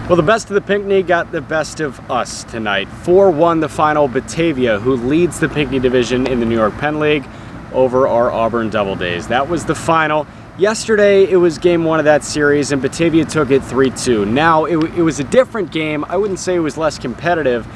Well, the best of the Pinckney got the best of us tonight. 4-1 the final. Batavia, who leads the Pinckney division in the New York Penn League, over our Auburn Doubledays. That was the final. Yesterday, it was game one of that series, and Batavia took it 3-2. Now, it was a different game. I wouldn't say it was less competitive,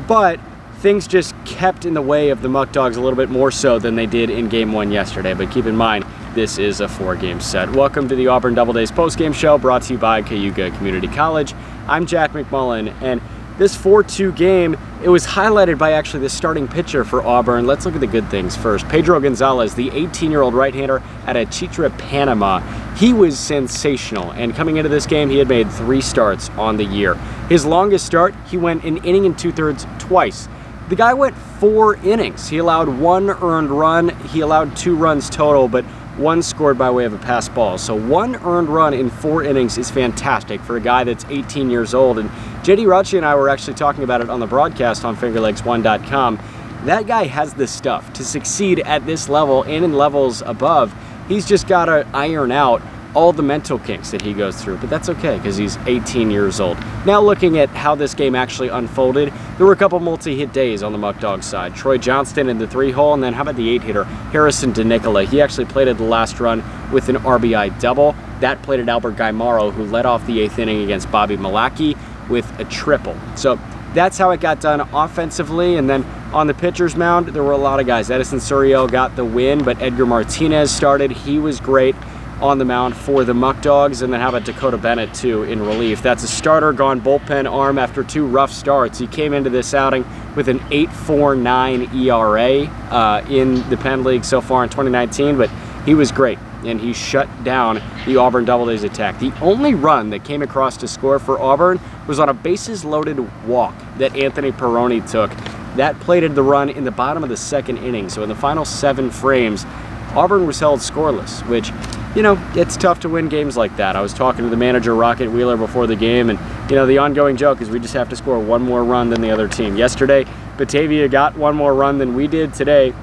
but things just kept in the way of the Muck Dogs a little bit more so than they did in game one yesterday. But keep in mind, this is a 4-game set. Welcome to the Auburn Doubledays postgame show, brought to you by Cayuga Community College. I'm Jack McMullen, and this 4-2 game, it was highlighted by actually the starting pitcher for Auburn. Let's look at the good things first. Pedro Gonzalez, the 18-year-old right-hander out of Chichira, Panama. He was sensational, and coming into this game, he had made 3 starts on the year. His longest start, he went an inning and 2/3 twice. The guy went 4 innings. He allowed 1 earned run. He allowed 2 runs total, but 1 scored by way of a pass ball. So 1 earned run in 4 innings is fantastic for a guy that's 18 years old. And JD Rachi and I were actually talking about it on the broadcast on fingerlegs1.com. That guy has the stuff to succeed at this level and in levels above. He's just got to iron out all the mental kinks that he goes through, but that's okay because he's 18 years old. Now looking at how this game actually unfolded, there were a couple multi-hit days on the Muck Dog side. Troy Johnston in the 3-hole, and then how about the 8-hitter, Harrison DeNicola. He actually played at the last run with an RBI double. That played at Albert Guimaro, who led off the 8th inning against Bobby Malaki with a triple. So that's how it got done offensively. And then on the pitcher's mound, there were a lot of guys. Edison Suriel got the win, but Edgar Martinez started. He was great on the mound for the Muck Dogs. And then how about Dakota Bennett too in relief? That's a starter gone bullpen arm after 2 rough starts. He came into this outing with an 8.49 ERA in the Penn League so far in 2019, but he was great, and he shut down the Auburn Doubledays attack. The only run that came across to score for Auburn was on a bases-loaded walk that Anthony Perrone took. That plated the run in the bottom of the 2nd inning. So in the final 7 frames, Auburn was held scoreless, which, you know, it's tough to win games like that. I was talking to the manager, Rocket Wheeler, before the game, and, you know, the ongoing joke is we just have to score 1 more run than the other team. Yesterday, Batavia got 1 more run than we did. Today,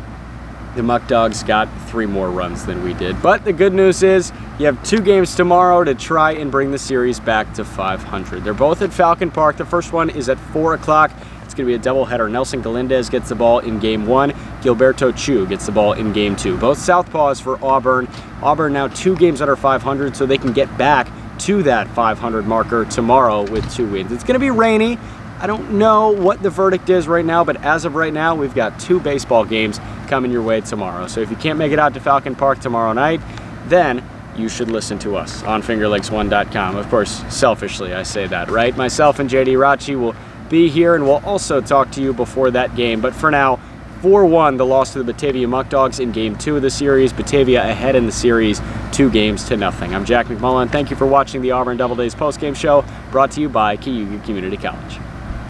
the Muck Dogs got 3 more runs than we did. But the good news is you have 2 games tomorrow to try and bring the series back to 500. They're both at Falcon Park. The first one is at 4 o'clock. It's going to be a doubleheader. Nelson Galindez gets the ball in game 1. Gilberto Chu gets the ball in game 2. Both southpaws for Auburn. Auburn now 2 games under 500, so they can get back to that 500 marker tomorrow with 2 wins. It's going to be rainy. I don't know what the verdict is right now, but as of right now, we've got 2 baseball games coming your way tomorrow. So if you can't make it out to Falcon Park tomorrow night, then you should listen to us on fingerlegs1.com. Of course, selfishly, I say that, right? Myself and JD Rachi will be here, and we'll also talk to you before that game. But for now, 4-1, the loss to the Batavia Muck Dogs in game 2 of the series. Batavia ahead in the series, 2-0. I'm Jack McMullen. Thank you for watching the Auburn Doubledays postgame show, brought to you by Cayuga Community College.